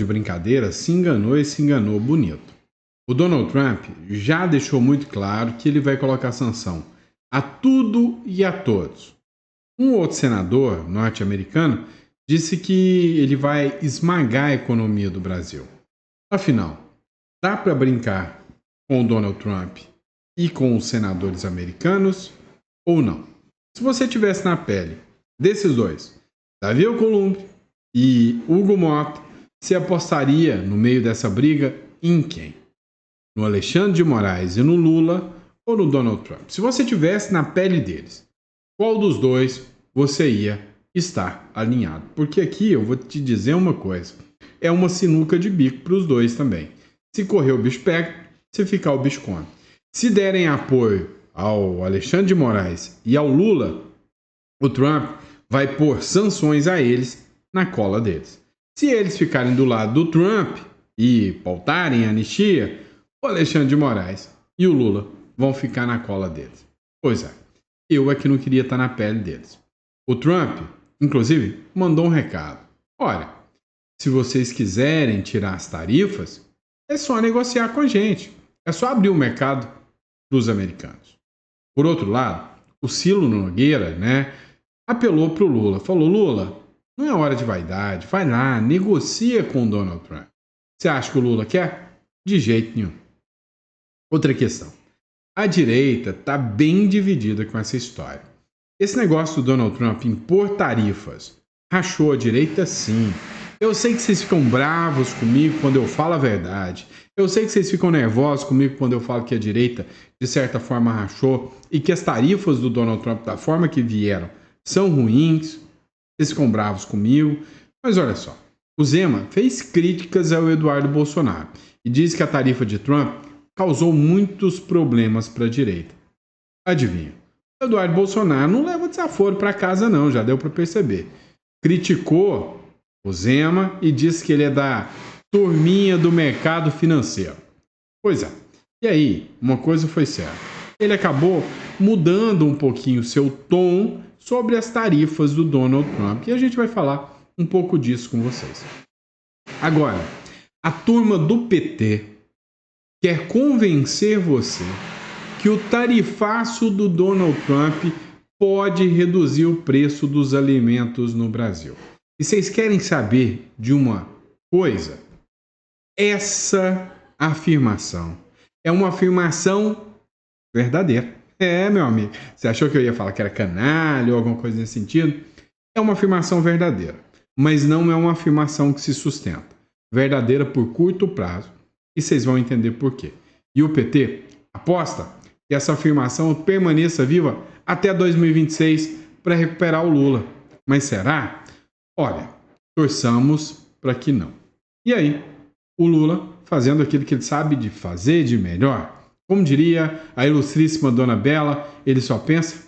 de brincadeira, se enganou e se enganou bonito. O Donald Trump já deixou muito claro que ele vai colocar sanção a tudo e a todos. Um outro senador norte-americano disse que ele vai esmagar a economia do Brasil. Afinal, dá para brincar com o Donald Trump e com os senadores americanos ou não? Se você tivesse na pele desses dois, Davi Alcolumbre e Hugo Mota, você apostaria no meio dessa briga em quem? No Alexandre de Moraes e no Lula ou no Donald Trump? Se você tivesse na pele deles, qual dos dois você ia estar alinhado? Porque aqui eu vou te dizer uma coisa, é uma sinuca de bico para os dois também. Se correr o bicho pega, se ficar o bicho come. Se derem apoio ao Alexandre de Moraes e ao Lula, o Trump vai pôr sanções a eles na cola deles. Se eles ficarem do lado do Trump e pautarem a anistia, o Alexandre de Moraes e o Lula vão ficar na cola deles. Pois é, eu é que não queria estar na pele deles. O Trump, inclusive, mandou um recado. Olha, se vocês quiserem tirar as tarifas, é só negociar com a gente. É só abrir o mercado para os americanos. Por outro lado, o Ciro Nogueira, apelou para o Lula. Falou, Lula, não é hora de vaidade. Vai lá, negocia com o Donald Trump. Você acha que o Lula quer? De jeito nenhum. Outra questão. A direita está bem dividida com essa história. Esse negócio do Donald Trump impor tarifas rachou a direita, sim. Eu sei que vocês ficam bravos comigo quando eu falo a verdade. Eu sei que vocês ficam nervosos comigo quando eu falo que a direita, de certa forma, rachou e que as tarifas do Donald Trump, da forma que vieram, são ruins. Vocês ficam bravos comigo. Mas olha só, o Zema fez críticas ao Eduardo Bolsonaro e diz que a tarifa de Trump causou muitos problemas para a direita. Adivinha? O Eduardo Bolsonaro não leva desaforo para casa não, já deu para perceber. Criticou o Zema e disse que ele é da turminha do mercado financeiro. Pois é. E aí, uma coisa foi certa. Ele acabou mudando um pouquinho seu tom sobre as tarifas do Donald Trump. E a gente vai falar um pouco disso com vocês. Agora, a turma do PT quer convencer você que o tarifaço do Donald Trump pode reduzir o preço dos alimentos no Brasil. E vocês querem saber de uma coisa? Essa afirmação é uma afirmação verdadeira. Meu amigo, você achou que eu ia falar que era canalha ou alguma coisa nesse sentido? É uma afirmação verdadeira, mas não é uma afirmação que se sustenta. Verdadeira por curto prazo, e vocês vão entender por quê. E o PT aposta que essa afirmação permaneça viva até 2026 para recuperar o Lula. Mas será? Olha, torçamos para que não. E aí, o Lula fazendo aquilo que ele sabe de fazer de melhor. Como diria a ilustríssima Dona Bela, ele só pensa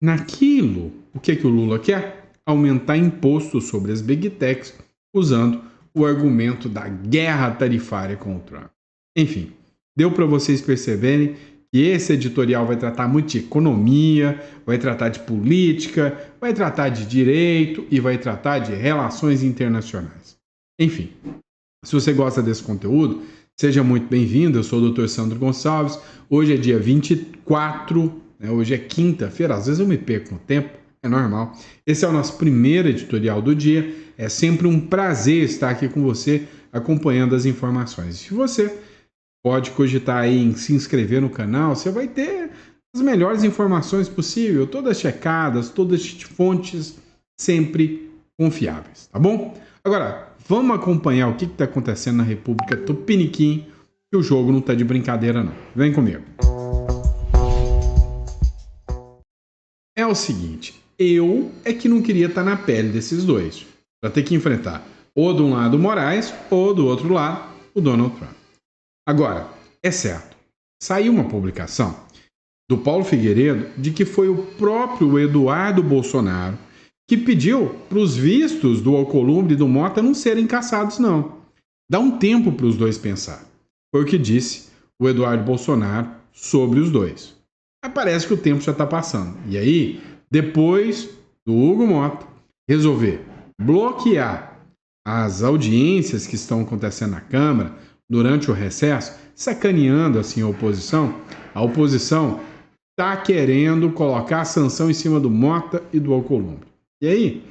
naquilo. O que o Lula quer? Aumentar impostos sobre as Big Techs, usando o argumento da guerra tarifária com o Trump. Enfim, deu para vocês perceberem que esse editorial vai tratar muito de economia, vai tratar de política, vai tratar de direito e vai tratar de relações internacionais. Enfim, se você gosta desse conteúdo, seja muito bem-vindo. Eu sou o Dr. Sandro Gonçalves. Hoje é dia 24, hoje é quinta-feira. Às vezes eu me perco no tempo, é normal. Esse é o nosso primeiro editorial do dia. É sempre um prazer estar aqui com você, acompanhando as informações. Se você pode cogitar aí em se inscrever no canal, você vai ter as melhores informações possíveis, todas checadas, todas de fontes sempre confiáveis, tá bom? Agora, vamos acompanhar o que está acontecendo na República Tupiniquim, que o jogo não está de brincadeira não. Vem comigo. É o seguinte, eu é que não queria estar na pele desses dois, para ter que enfrentar ou de um lado o Moraes ou do outro lado o Donald Trump. Agora, é certo, saiu uma publicação do Paulo Figueiredo de que foi o próprio Eduardo Bolsonaro que pediu para os vistos do Alcolumbre e do Mota não serem cassados, não. Dá um tempo para os dois pensar. Foi o que disse o Eduardo Bolsonaro sobre os dois. Mas parece que o tempo já está passando. E aí, depois do Hugo Mota resolver bloquear as audiências que estão acontecendo na Câmara durante o recesso, sacaneando assim a oposição está querendo colocar a sanção em cima do Mota e do Alcolumbre. E aí,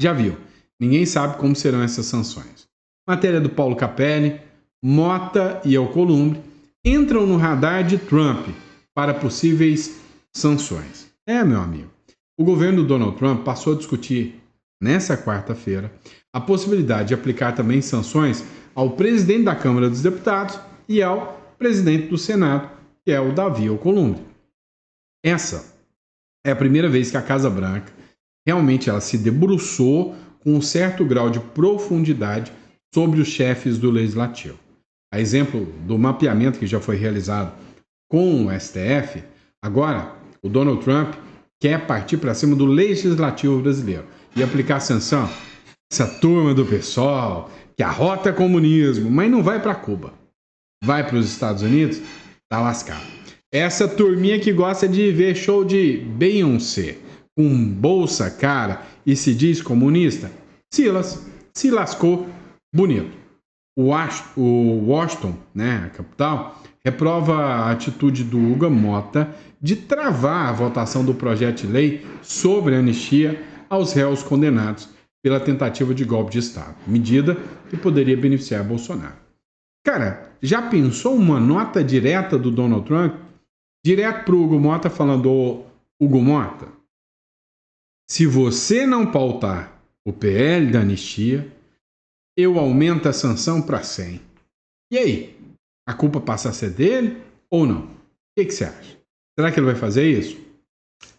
já viu, ninguém sabe como serão essas sanções. Matéria do Paulo Capelli, Mota e Alcolumbre entram no radar de Trump para possíveis sanções. Meu amigo, o governo do Donald Trump passou a discutir nessa quarta-feira a possibilidade de aplicar também sanções ao presidente da Câmara dos Deputados e ao presidente do Senado, que é o Davi Alcolumbre. Essa é a primeira vez que a Casa Branca realmente ela se debruçou com um certo grau de profundidade sobre os chefes do Legislativo. A exemplo do mapeamento que já foi realizado com o STF, agora o Donald Trump quer partir para cima do Legislativo brasileiro e aplicar sanção. Essa turma do PSOL, que arrota comunismo, mas não vai para Cuba. Vai para os Estados Unidos, tá lascado. Essa turminha que gosta de ver show de Beyoncé, com bolsa cara e se diz comunista, se lascou bonito. O Washington, a capital, reprova a atitude do Hugo Mota de travar a votação do projeto de lei sobre anistia aos réus condenados pela tentativa de golpe de Estado, medida que poderia beneficiar Bolsonaro. Cara, já pensou uma nota direta do Donald Trump? Direto para o Hugo Mota falando, Hugo Mota, se você não pautar o PL da anistia, eu aumento a sanção para 100. E aí? A culpa passa a ser dele ou não? O que você acha? Será que ele vai fazer isso?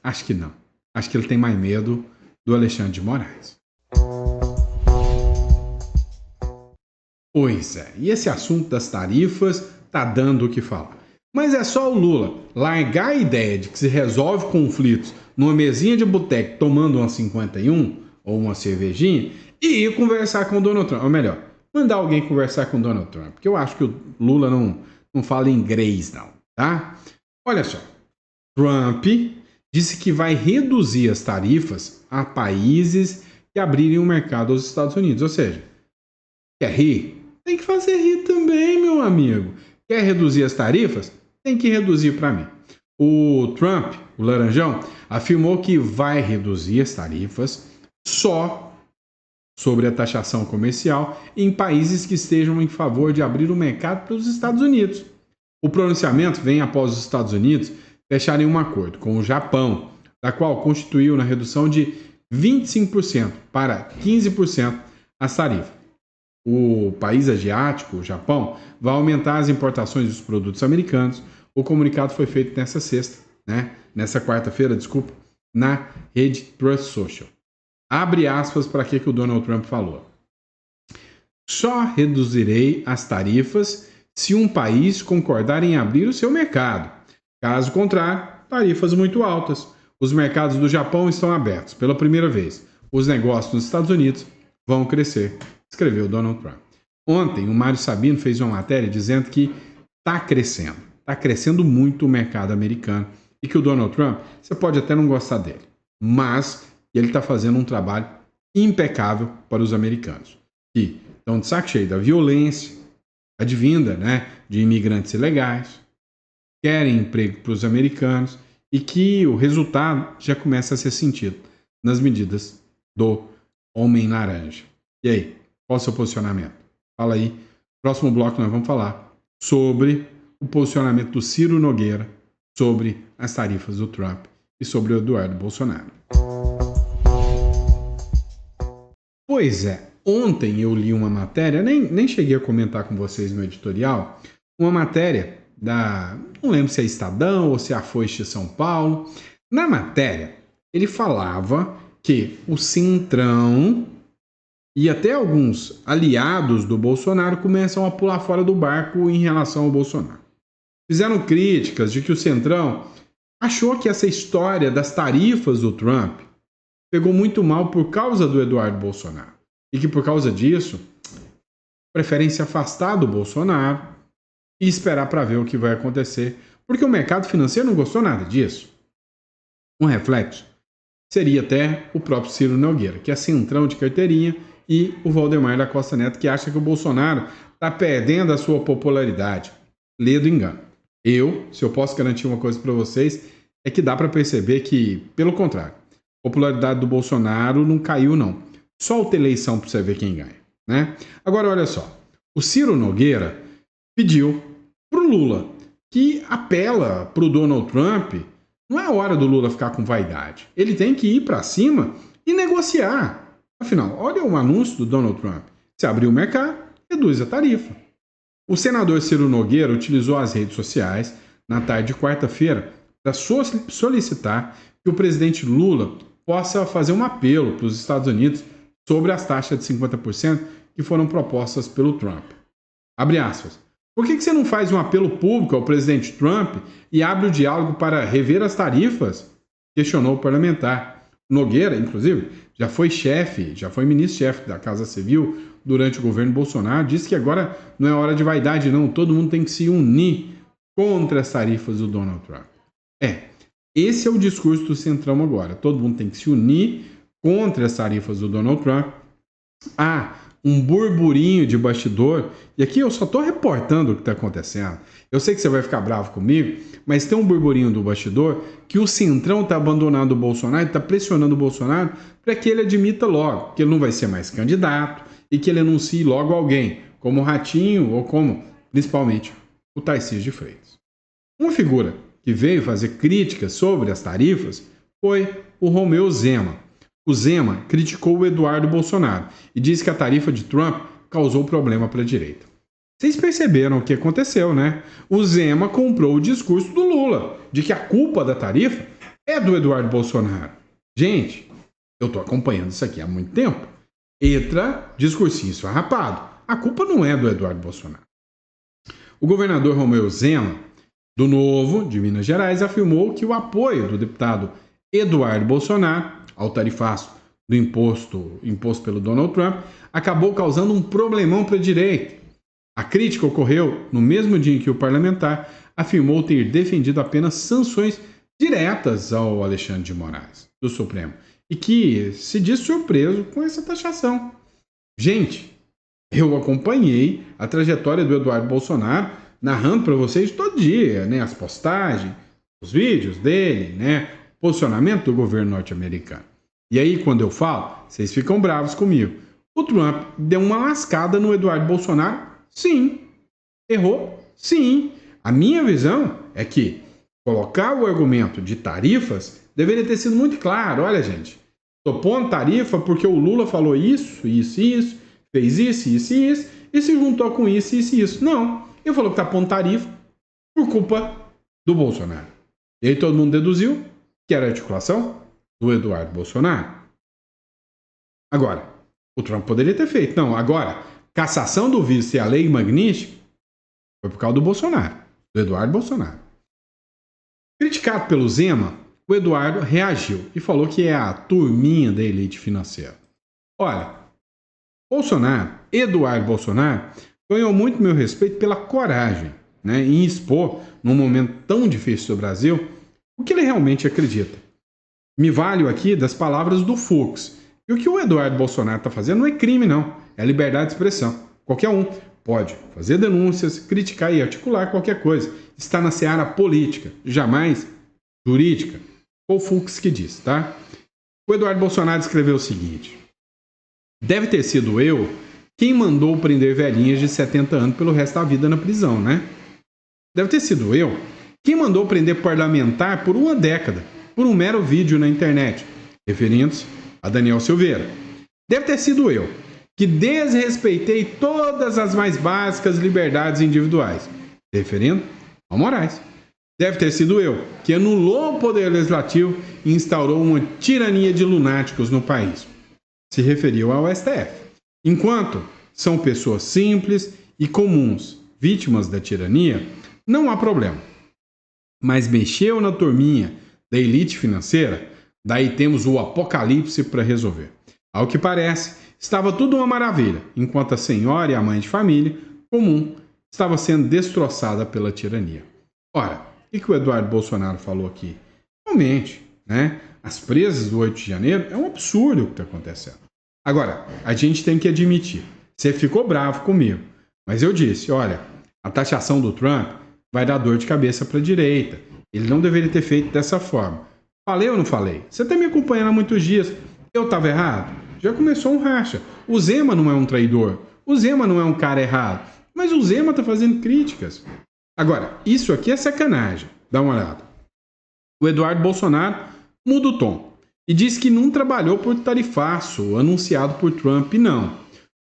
Acho que não. Acho que ele tem mais medo do Alexandre de Moraes. Pois é, e esse assunto das tarifas tá dando o que falar. Mas é só o Lula largar a ideia de que se resolve conflitos numa mesinha de boteco tomando uma 51 ou uma cervejinha e ir conversar com o Donald Trump. Ou melhor, mandar alguém conversar com o Donald Trump. Porque eu acho que o Lula não fala inglês não, tá? Olha só, Trump disse que vai reduzir as tarifas a países que abrirem o mercado aos Estados Unidos. Ou seja, quer rir? Tem que fazer rir também, meu amigo. Quer reduzir as tarifas? Tem que reduzir para mim. O Trump, o Laranjão, afirmou que vai reduzir as tarifas só sobre a taxação comercial em países que estejam em favor de abrir o mercado para os Estados Unidos. O pronunciamento vem após os Estados Unidos fecharem um acordo com o Japão, da qual constituiu na redução de 25% para 15% as tarifas. O país asiático, o Japão, vai aumentar as importações dos produtos americanos. O comunicado foi feito nessa quarta-feira, na rede Truth Social. Abre aspas para que o Donald Trump falou. Só reduzirei as tarifas se um país concordar em abrir o seu mercado. Caso contrário, tarifas muito altas. Os mercados do Japão estão abertos pela primeira vez. Os negócios nos Estados Unidos vão crescer, escreveu Donald Trump. Ontem, o Mário Sabino fez uma matéria dizendo que está crescendo muito o mercado americano e que o Donald Trump, você pode até não gostar dele, mas ele está fazendo um trabalho impecável para os americanos, que estão de saco cheio da violência advinda de imigrantes ilegais, querem emprego para os americanos e que o resultado já começa a ser sentido nas medidas do Homem Laranja. E aí, qual o seu posicionamento? Fala aí. Próximo bloco nós vamos falar sobre o posicionamento do Ciro Nogueira sobre as tarifas do Trump e sobre o Eduardo Bolsonaro. Pois é, ontem eu li uma matéria, nem cheguei a comentar com vocês no editorial, uma matéria não lembro se é Estadão ou se é a Folha de São Paulo. Na matéria, ele falava que o Centrão e até alguns aliados do Bolsonaro começam a pular fora do barco em relação ao Bolsonaro. Fizeram críticas de que o Centrão achou que essa história das tarifas do Trump pegou muito mal por causa do Eduardo Bolsonaro. E que por causa disso, preferem se afastar do Bolsonaro e esperar para ver o que vai acontecer, porque o mercado financeiro não gostou nada disso. Um reflexo seria até o próprio Ciro Nogueira, que é centrão de carteirinha e o Valdemar da Costa Neto, que acha que o Bolsonaro está perdendo a sua popularidade. Lê do engano. Se eu posso garantir uma coisa para vocês, é que dá para perceber que, pelo contrário, a popularidade do Bolsonaro não caiu, não. Só outra eleição para você ver quem ganha, né? Agora, olha só. O Ciro Nogueira pediu para o Lula, que apela para o Donald Trump. Não é hora do Lula ficar com vaidade. Ele tem que ir para cima e negociar. Afinal, olha o anúncio do Donald Trump. Se abrir o mercado, reduz a tarifa. O senador Ciro Nogueira utilizou as redes sociais na tarde de quarta-feira para solicitar que o presidente Lula possa fazer um apelo para os Estados Unidos sobre as taxas de 50% que foram propostas pelo Trump. Abre aspas. Por que você não faz um apelo público ao presidente Trump e abre o diálogo para rever as tarifas? Questionou o parlamentar. Nogueira, inclusive, já foi ministro-chefe da Casa Civil durante o governo Bolsonaro, disse que agora não é hora de vaidade, não. Todo mundo tem que se unir contra as tarifas do Donald Trump. Esse é o discurso do Centrão agora. Todo mundo tem que se unir contra as tarifas do Donald Trump. Um burburinho de bastidor, e aqui eu só estou reportando o que está acontecendo. Eu sei que você vai ficar bravo comigo, mas tem um burburinho do bastidor que o Centrão está abandonando o Bolsonaro, está pressionando o Bolsonaro para que ele admita logo que ele não vai ser mais candidato e que ele anuncie logo alguém, como o Ratinho ou como, principalmente, o Tarcísio de Freitas. Uma figura que veio fazer críticas sobre as tarifas foi o Romeu Zema. O Zema criticou o Eduardo Bolsonaro e disse que a tarifa de Trump causou problema para a direita. Vocês perceberam o que aconteceu, né? O Zema comprou o discurso do Lula, de que a culpa da tarifa é do Eduardo Bolsonaro. Gente, eu estou acompanhando isso aqui há muito tempo. Entra discursinho esfarrapado. A culpa não é do Eduardo Bolsonaro. O governador Romeu Zema, do Novo, de Minas Gerais, afirmou que o apoio do deputado Eduardo Bolsonaro ao tarifaço do imposto pelo Donald Trump acabou causando um problemão para a direita. A crítica ocorreu no mesmo dia em que o parlamentar afirmou ter defendido apenas sanções diretas ao Alexandre de Moraes, do Supremo, e que se diz surpreso com essa taxação. Gente, eu acompanhei a trajetória do Eduardo Bolsonaro narrando para vocês todo dia, né, as postagens, os vídeos dele, né, o posicionamento do governo norte-americano. E aí, quando eu falo, vocês ficam bravos comigo. O Trump deu uma lascada no Eduardo Bolsonaro? Sim. Errou? Sim. A minha visão é que colocar o argumento de tarifas deveria ter sido muito claro. Olha, gente, estou pondo tarifa porque o Lula falou isso, fez isso, e se juntou com isso. Não. Ele falou que está pondo tarifa por culpa do Bolsonaro. E aí todo mundo deduziu que era a articulação do Eduardo Bolsonaro. Agora, o Trump poderia ter feito. Não, agora, cassação do vice e a lei magnífica foi por causa do Bolsonaro, do Eduardo Bolsonaro. Criticado pelo Zema, o Eduardo reagiu e falou que é a turminha da elite financeira. Olha, Eduardo Bolsonaro, ganhou muito meu respeito pela coragem, né, em expor, num momento tão difícil do Brasil, o que ele realmente acredita. Me valho aqui das palavras do Fux. E o que o Eduardo Bolsonaro está fazendo não é crime, não. É liberdade de expressão. Qualquer um pode fazer denúncias, criticar e articular qualquer coisa. Está na seara política, jamais jurídica. Foi o Fux que diz, tá? O Eduardo Bolsonaro escreveu o seguinte: deve ter sido eu quem mandou prender velhinhas de 70 anos pelo resto da vida na prisão, né? Deve ter sido eu quem mandou prender parlamentar por uma década, por um mero vídeo na internet, referindo-se a Daniel Silveira. Deve ter sido eu que desrespeitei todas as mais básicas liberdades individuais, referindo ao Moraes. Deve ter sido eu que anulou o poder legislativo e instaurou uma tirania de lunáticos no país. Se referiu ao STF. Enquanto são pessoas simples e comuns, vítimas da tirania, não há problema. Mas mexeu na turminha da elite financeira, daí temos o apocalipse para resolver. Ao que parece, estava tudo uma maravilha, enquanto a senhora e a mãe de família, comum, estava sendo destroçada pela tirania. Ora, o que o Eduardo Bolsonaro falou aqui? Realmente, né? As presas do 8 de janeiro é um absurdo o que está acontecendo. Agora, a gente tem que admitir, você ficou bravo comigo, mas eu disse, olha, a taxação do Trump vai dar dor de cabeça para a direita. Ele não deveria ter feito dessa forma. Falei ou não falei? Você está me acompanhando há muitos dias. Eu estava errado? Já começou um racha. O Zema não é um traidor. O Zema não é um cara errado. Mas o Zema está fazendo críticas. Agora, isso aqui é sacanagem. Dá uma olhada. O Eduardo Bolsonaro muda o tom e diz que não trabalhou por tarifaço anunciado por Trump, não.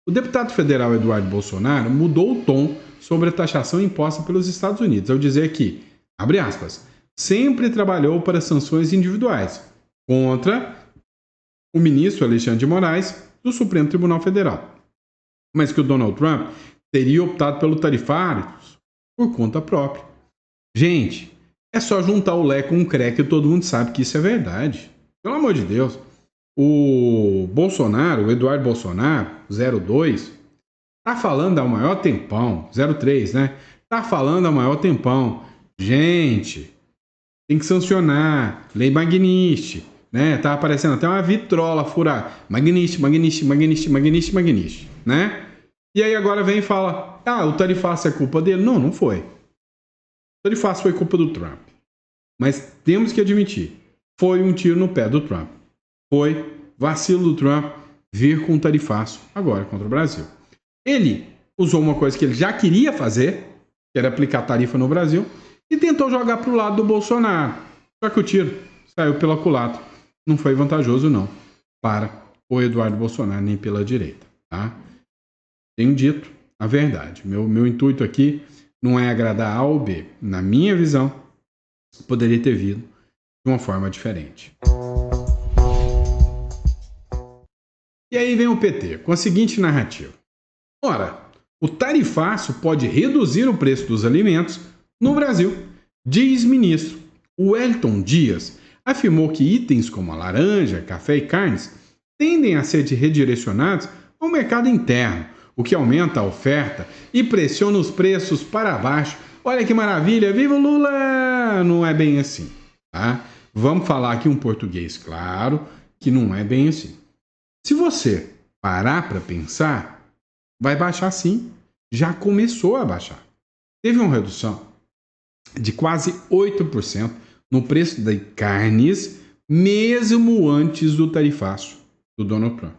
O deputado federal Eduardo Bolsonaro mudou o tom sobre a taxação imposta pelos Estados Unidos, ao dizer que, abre aspas, sempre trabalhou para sanções individuais contra o ministro Alexandre de Moraes do Supremo Tribunal Federal, mas que o Donald Trump teria optado pelo tarifário por conta própria. Gente, é só juntar o Lé com o Cré que todo mundo sabe que isso é verdade. Pelo amor de Deus. O Bolsonaro, o Eduardo Bolsonaro, 02, tá falando há maior tempão, 03, né? Tá falando há maior tempão. Gente, tem que sancionar. Lei Magnitsky, né? Tá aparecendo até uma vitrola furada. Magnitsky, né? E aí agora vem e fala, o tarifaço é culpa dele. Não, não foi. O tarifaço foi culpa do Trump. Mas temos que admitir, foi um tiro no pé do Trump. Foi vacilo do Trump vir com um tarifaço agora contra o Brasil. Ele usou uma coisa que ele já queria fazer, que era aplicar tarifa no Brasil, e tentou jogar para o lado do Bolsonaro. Só que o tiro saiu pela culatra. Não foi vantajoso, não, para o Eduardo Bolsonaro, nem pela direita. Tá? Tenho dito a verdade. Meu intuito aqui não é agradar A ou B. Na minha visão, poderia ter vindo de uma forma diferente. E aí vem o PT, com a seguinte narrativa. Ora, o tarifaço pode reduzir o preço dos alimentos no Brasil, diz ministro. O Wellington Dias afirmou que itens como a laranja, café e carnes tendem a ser redirecionados ao mercado interno, o que aumenta a oferta e pressiona os preços para baixo. Olha que maravilha, viva o Lula! Não é bem assim, tá? Vamos falar aqui um português claro, que não é bem assim. Se você parar para pensar, vai baixar sim. Já começou a baixar. Teve uma redução de quase 8% no preço das carnes, mesmo antes do tarifaço do Donald Trump.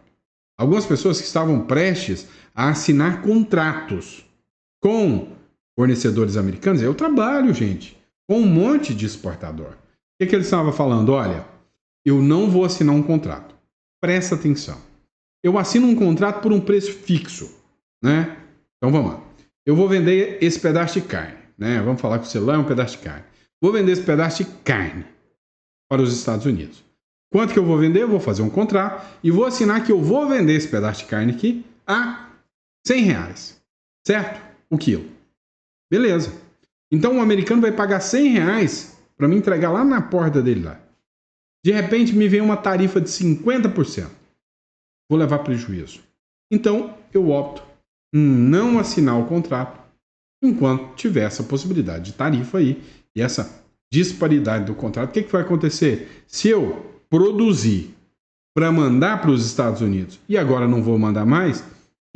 Algumas pessoas que estavam prestes a assinar contratos com fornecedores americanos, eu trabalho, gente, com um monte de exportador. O que eles estavam falando? Olha, eu não vou assinar um contrato. Presta atenção. Eu assino um contrato por um preço fixo, né? Então vamos lá. Eu vou vender esse pedaço de carne, né? Vamos falar que o celular é um pedaço de carne. Vou vender esse pedaço de carne para os Estados Unidos. Quanto que eu vou vender? Eu vou fazer um contrato e vou assinar que eu vou vender esse pedaço de carne aqui a R$100, certo? O quilo. Beleza. Então o americano vai pagar R$100 para me entregar lá na porta dele lá. De repente me vem uma tarifa de 50%. Vou levar prejuízo. Então eu opto em não assinar o contrato enquanto tiver essa possibilidade de tarifa aí e essa disparidade do contrato. O que vai acontecer? Se eu produzir para mandar para os Estados Unidos e agora não vou mandar mais,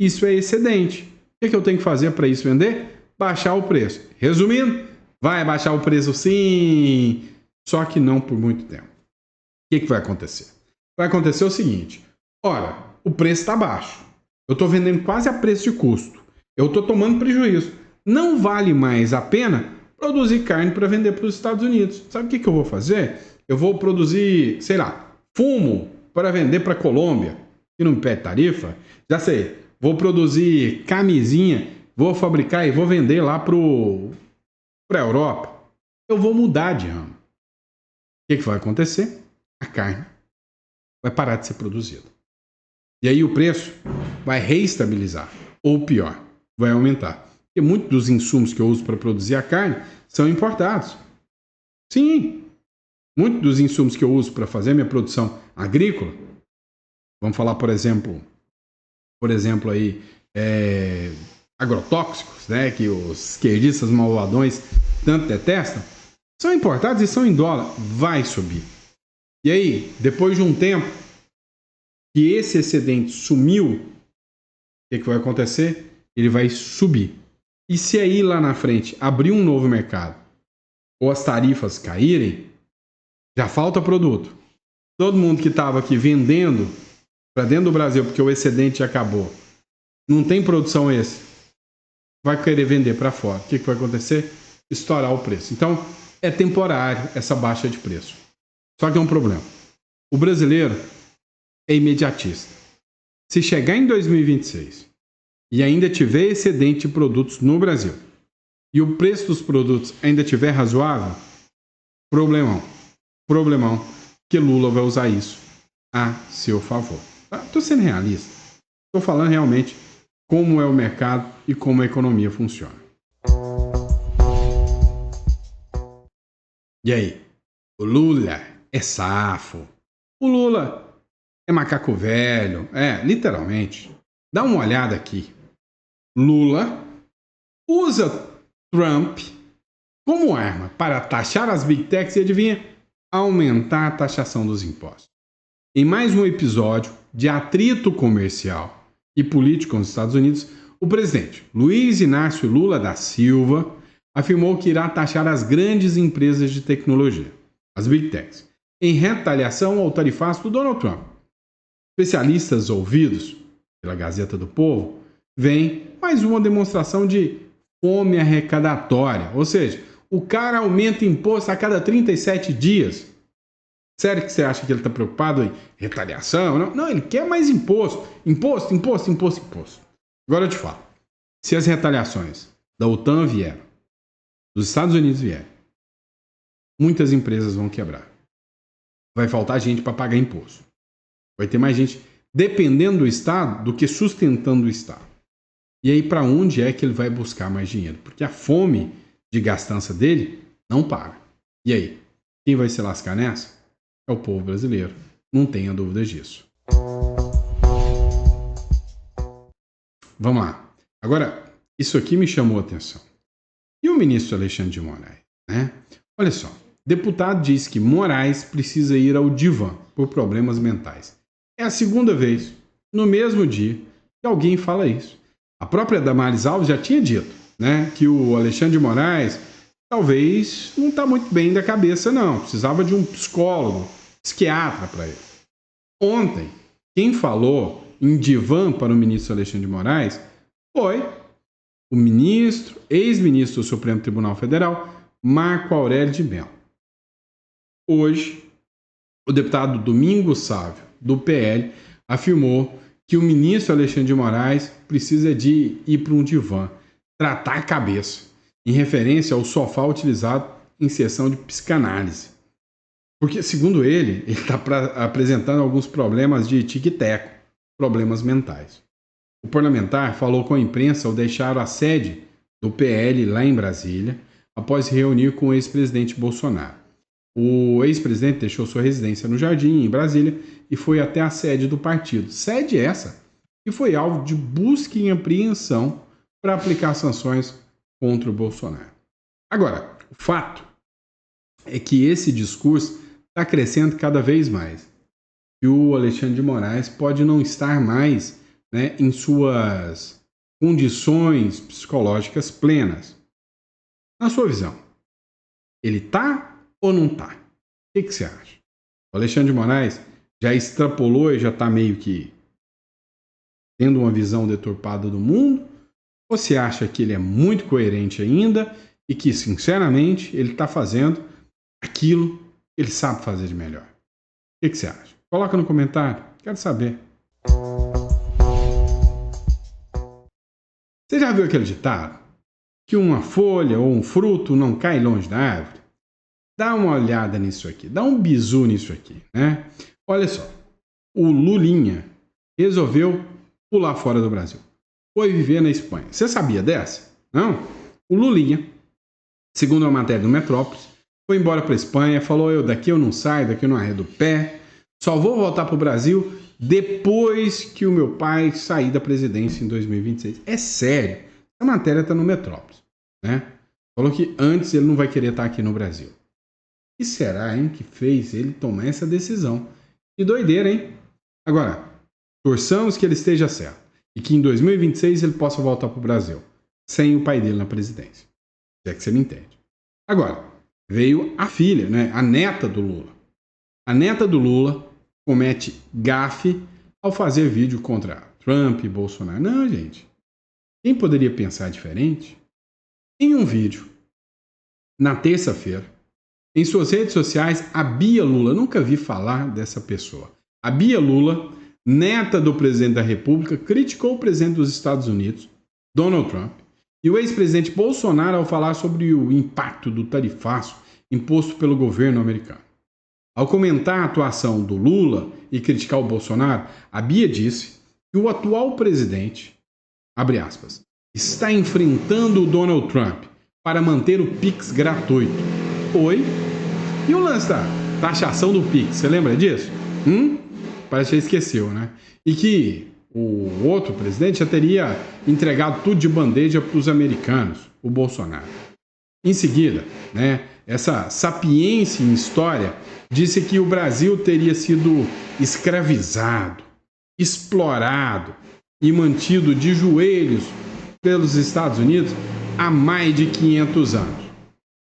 isso é excedente. O que eu tenho que fazer para isso vender? Baixar o preço. Resumindo, vai baixar o preço sim, só que não por muito tempo. O que vai acontecer? Vai acontecer o seguinte, ora, o preço está baixo, eu estou vendendo quase a preço de custo, eu estou tomando prejuízo, não vale mais a pena produzir carne para vender para os Estados Unidos. Sabe o que eu vou fazer? Eu vou produzir, sei lá, fumo para vender para a Colômbia, que não me pede tarifa, já sei, vou produzir camisinha, vou fabricar e vou vender lá para a Europa. Eu vou mudar de ramo. O que vai acontecer? A carne vai parar de ser produzida. E aí o preço vai reestabilizar. Ou pior, vai aumentar. Porque muitos dos insumos que eu uso para produzir a carne são importados. Sim, muitos dos insumos que eu uso para fazer minha produção agrícola, vamos falar, por exemplo aí, agrotóxicos, né, que os esquerdistas malvadões tanto detestam, são importados e são em dólar. Vai subir. E aí, depois de um tempo, que esse excedente sumiu, o que vai acontecer? Ele vai subir. E se aí lá na frente abrir um novo mercado ou as tarifas caírem, já falta produto. Todo mundo que estava aqui vendendo para dentro do Brasil, porque o excedente já acabou, não tem produção esse, vai querer vender para fora. O que vai acontecer? Estourar o preço. Então, é temporário essa baixa de preço. Só que é um problema. O brasileiro é imediatista. Se chegar em 2026 e ainda tiver excedente de produtos no Brasil e o preço dos produtos ainda tiver razoável, problemão, que Lula vai usar isso a seu favor. Estou sendo realista. Estou falando realmente como é o mercado e como a economia funciona. E aí? O Lula é safo. O Lula é macaco velho. Literalmente. Dá uma olhada aqui. Lula usa Trump como arma para taxar as Big Techs e, adivinha, aumentar a taxação dos impostos. Em mais um episódio de atrito comercial e político com os Estados Unidos, o presidente Luiz Inácio Lula da Silva afirmou que irá taxar as grandes empresas de tecnologia, as Big Techs, em retaliação ao tarifaço do Donald Trump. Especialistas ouvidos pela Gazeta do Povo veem mais uma demonstração de fome arrecadatória, ou seja, o cara aumenta imposto a cada 37 dias. Sério que você acha que ele está preocupado em retaliação? Não, ele quer mais imposto. Imposto. Agora eu te falo. Se as retaliações da OTAN vieram, dos Estados Unidos vieram, muitas empresas vão quebrar. Vai faltar gente para pagar imposto. Vai ter mais gente dependendo do Estado do que sustentando o Estado. E aí para onde é que ele vai buscar mais dinheiro? Porque a fome de gastança dele não para. E aí? Quem vai se lascar nessa? É o povo brasileiro. Não tenha dúvidas disso. Vamos lá. Agora, isso aqui me chamou a atenção. E o ministro Alexandre de Moraes, né? Olha só. Deputado diz que Moraes precisa ir ao divã por problemas mentais. É a segunda vez, no mesmo dia, que alguém fala isso. A própria Damares Alves já tinha dito, né, que o Alexandre de Moraes talvez não está muito bem da cabeça, não. Precisava de um psicólogo, psiquiatra para ele. Ontem, quem falou em divã para o ministro Alexandre de Moraes foi o ministro, ex-ministro do Supremo Tribunal Federal, Marco Aurélio de Mello. Hoje, o deputado Domingos Sávio, do PL, afirmou que o ministro Alexandre de Moraes precisa de ir para um divã, tratar a cabeça, em referência ao sofá utilizado em sessão de psicanálise. Porque, segundo ele está apresentando alguns problemas de tic-teco, problemas mentais. O parlamentar falou com a imprensa ao deixar a sede do PL lá em Brasília, após se reunir com o ex-presidente Bolsonaro. O ex-presidente deixou sua residência no Jardim, em Brasília, e foi até a sede do partido. Sede essa que foi alvo de busca e apreensão para aplicar sanções contra o Bolsonaro. Agora, o fato é que esse discurso está crescendo cada vez mais. E o Alexandre de Moraes pode não estar mais, né, em suas condições psicológicas plenas. Na sua visão, ele está ou não está? O que você acha? O Alexandre de Moraes já extrapolou e já está meio que tendo uma visão deturpada do mundo? Ou você acha que ele é muito coerente ainda e que, sinceramente, ele está fazendo aquilo que ele sabe fazer de melhor? O que você acha? Coloca no comentário, quero saber. Você já viu aquele ditado? Que uma folha ou um fruto não cai longe da árvore? Dá uma olhada nisso aqui, dá um bizu nisso aqui, né? Olha só, o Lulinha resolveu pular fora do Brasil. Foi viver na Espanha. Você sabia dessa? Não? O Lulinha, segundo a matéria do Metrópolis, foi embora para a Espanha, falou, daqui eu não saio, daqui eu não arredo o pé, só vou voltar para o Brasil depois que o meu pai sair da presidência em 2026. É sério, a matéria está no Metrópolis, né? Falou que antes ele não vai querer estar aqui no Brasil. O que será, hein, que fez ele tomar essa decisão? Que doideira, hein? Agora, Torçamos que ele esteja certo e que em 2026 ele possa voltar para o Brasil, sem o pai dele na presidência. Se é que você me entende. Agora, veio a filha, né? A neta do Lula. A neta do Lula comete gafe ao fazer vídeo contra Trump e Bolsonaro. Não, gente. Quem poderia pensar diferente? Em um vídeo, na terça-feira, em suas redes sociais, a Bia Lula, nunca vi falar dessa pessoa. A Bia Lula, neta do presidente da República, criticou o presidente dos Estados Unidos, Donald Trump, e o ex-presidente Bolsonaro ao falar sobre o impacto do tarifaço imposto pelo governo americano. Ao comentar a atuação do Lula e criticar o Bolsonaro, a Bia disse que o atual presidente, abre aspas, está enfrentando o Donald Trump para manter o Pix gratuito. Oi? E o lance da taxação do Pix, você lembra disso? Parece que você esqueceu, né? E que o outro presidente já teria entregado tudo de bandeja para os americanos, o Bolsonaro. Em seguida, né, essa sapiência em história disse que o Brasil teria sido escravizado, explorado e mantido de joelhos pelos Estados Unidos há mais de 500 anos.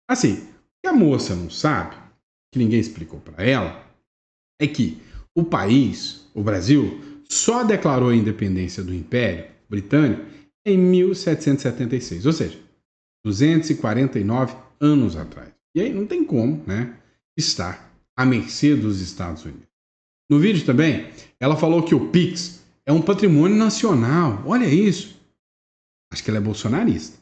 Assim, o que a moça não sabe, que ninguém explicou para ela, é que o país, o Brasil, só declarou a independência do Império Britânico em 1776, ou seja, 249 anos atrás. E aí não tem como, né, estar à mercê dos Estados Unidos. No vídeo também, ela falou que o Pix é um patrimônio nacional. Olha isso. Acho que ela é bolsonarista.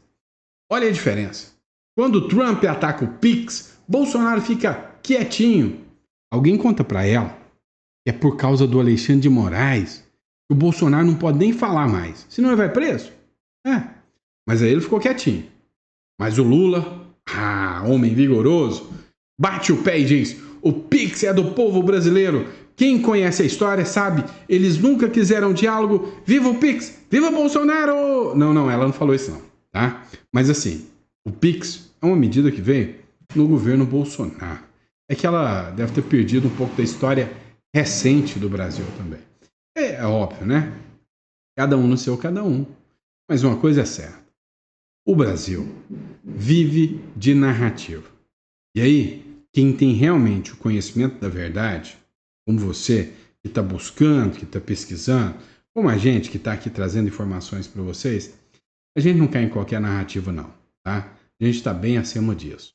Olha a diferença. Quando Trump ataca o Pix, Bolsonaro fica quietinho. Alguém conta para ela que é por causa do Alexandre de Moraes que o Bolsonaro não pode nem falar mais. Senão ele vai preso. Mas aí ele ficou quietinho. Mas o Lula, homem vigoroso, bate o pé e diz: o Pix é do povo brasileiro. Quem conhece a história sabe, eles nunca quiseram diálogo. Viva o Pix! Viva Bolsonaro! Não, ela não falou isso não, tá? Mas assim, o Pix é uma medida que veio no governo Bolsonaro. É que ela deve ter perdido um pouco da história recente do Brasil também. É óbvio, né? Cada um no seu cada um. Mas uma coisa é certa. O Brasil vive de narrativa. E aí, quem tem realmente o conhecimento da verdade, como você, que está buscando, que está pesquisando, como a gente que está aqui trazendo informações para vocês, a gente não cai em qualquer narrativa não, tá? A gente está bem acima disso.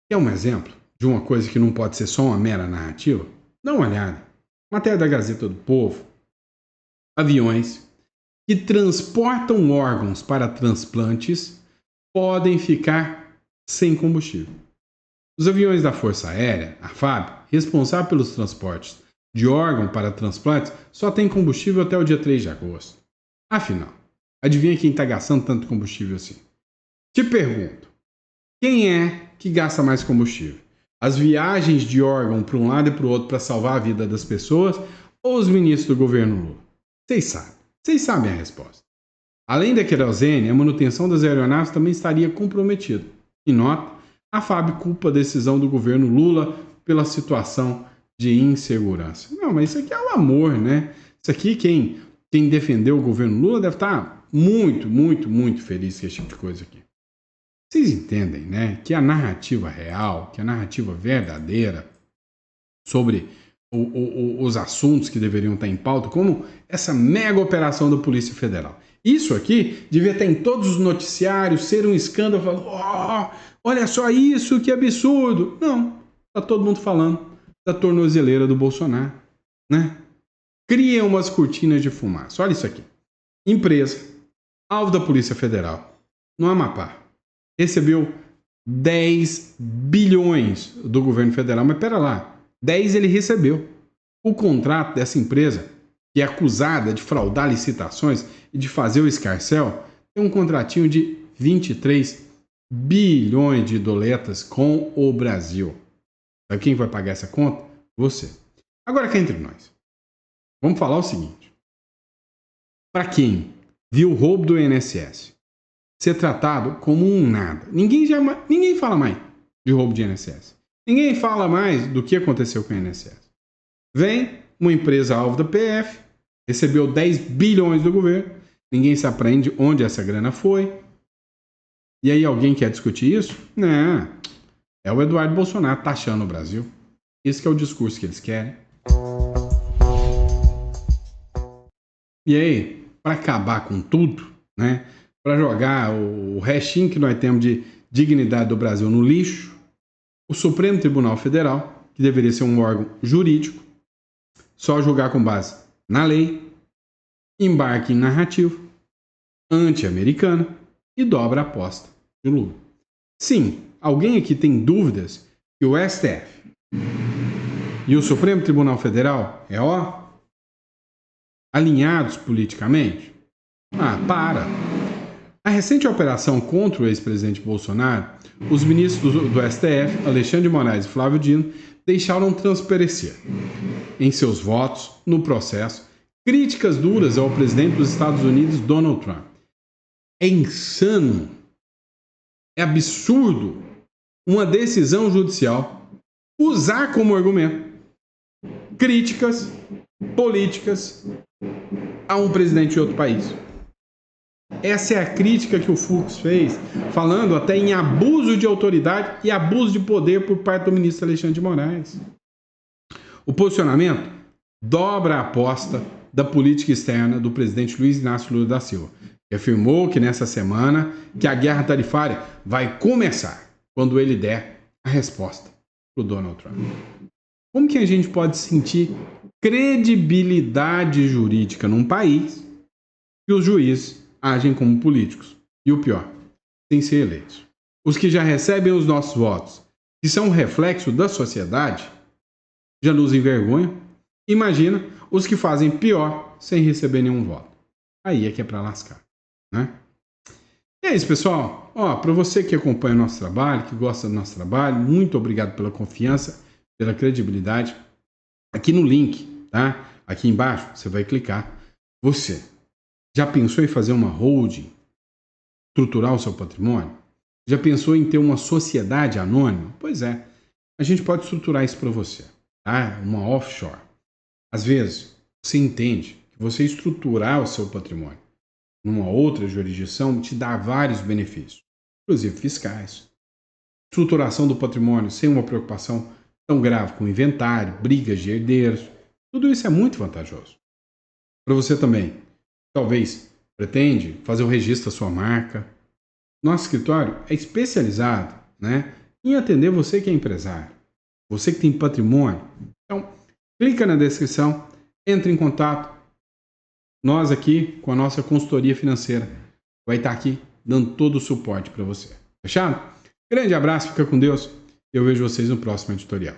Quer um exemplo de uma coisa que não pode ser só uma mera narrativa? Dá uma olhada. Matéria da Gazeta do Povo. Aviões que transportam órgãos para transplantes podem ficar sem combustível. Os aviões da Força Aérea, a FAB, responsável pelos transportes de órgão para transplantes, só tem combustível até o dia 3 de agosto. Afinal, adivinha quem está gastando tanto combustível assim? Te pergunto, quem é que gasta mais combustível? As viagens de órgão para um lado e para o outro para salvar a vida das pessoas ou os ministros do governo Lula? Vocês sabem a resposta. Além da querosene, a manutenção das aeronaves também estaria comprometida. E nota, a FAB culpa a decisão do governo Lula pela situação de insegurança. Não, mas isso aqui é o amor, né? Isso aqui, quem defendeu o governo Lula deve estar muito, muito, muito feliz com esse tipo de coisa aqui. Vocês entendem, né? Que a narrativa real, que a narrativa verdadeira sobre os assuntos que deveriam estar em pauta, como essa mega operação da Polícia Federal. Isso aqui devia estar em todos os noticiários, ser um escândalo, falando, olha só isso, que absurdo. Não, está todo mundo falando da tornozeleira do Bolsonaro, né? Cria umas cortinas de fumaça. Olha isso aqui. Empresa, alvo da Polícia Federal, no Amapá, recebeu 10 bilhões do governo federal, mas pera lá, 10 ele recebeu. O contrato dessa empresa, que é acusada de fraudar licitações e de fazer o escarcéu, tem um contratinho de 23 bilhões de doletas com o Brasil. Sabe quem vai pagar essa conta? Você. Agora cá entre nós. Vamos falar o seguinte. Para quem viu o roubo do INSS ser tratado como um nada, ninguém fala mais de roubo de INSS. Ninguém fala mais do que aconteceu com o INSS. Vem uma empresa alvo da PF, recebeu 10 bilhões do governo, ninguém se aprende onde essa grana foi. E aí alguém quer discutir isso? Não, é o Eduardo Bolsonaro taxando o Brasil. Esse que é o discurso que eles querem. E aí, para acabar com tudo, né, para jogar o restinho que nós temos de dignidade do Brasil no lixo, o Supremo Tribunal Federal, que deveria ser um órgão jurídico, só julgar com base na lei, embarque em narrativa anti-americana e dobra a aposta de Lula. Sim, alguém aqui tem dúvidas que o STF e o Supremo Tribunal Federal alinhados politicamente? Para! A recente operação contra o ex-presidente Bolsonaro, os ministros do STF, Alexandre de Moraes e Flávio Dino, deixaram transparecer em seus votos no processo críticas duras ao presidente dos Estados Unidos, Donald Trump. É insano, é absurdo uma decisão judicial usar como argumento críticas políticas a um presidente de outro país. Essa é a crítica que o Fux fez, falando até em abuso de autoridade e abuso de poder por parte do ministro Alexandre de Moraes. O posicionamento dobra a aposta da política externa do presidente Luiz Inácio Lula da Silva, que afirmou que nessa semana que a guerra tarifária vai começar quando ele der a resposta para o Donald Trump. Como que a gente pode sentir credibilidade jurídica num país que os juízes agem como políticos? E o pior, sem ser eleitos. Os que já recebem os nossos votos, que são um reflexo da sociedade, já nos envergonham. Imagina os que fazem pior sem receber nenhum voto. Aí é que é para lascar, né? E é isso, pessoal. Para você que acompanha o nosso trabalho, que gosta do nosso trabalho, muito obrigado pela confiança, pela credibilidade. Aqui no link, tá? Aqui embaixo, você vai clicar. Você já pensou em fazer uma holding? Estruturar o seu patrimônio? Já pensou em ter uma sociedade anônima? Pois é, a gente pode estruturar isso para você, tá? Uma offshore. Às vezes, você entende que você estruturar o seu patrimônio numa outra jurisdição te dá vários benefícios, inclusive fiscais. Estruturação do patrimônio sem uma preocupação tão grave com inventário, brigas de herdeiros, tudo isso é muito vantajoso. Para você também, talvez pretende fazer o registro da sua marca. Nosso escritório é especializado, né, em atender você que é empresário, você que tem patrimônio. Então, clica na descrição, entre em contato. Nós aqui, com a nossa consultoria financeira, vai estar aqui dando todo o suporte para você. Fechado? Grande abraço, fica com Deus. Eu vejo vocês no próximo editorial.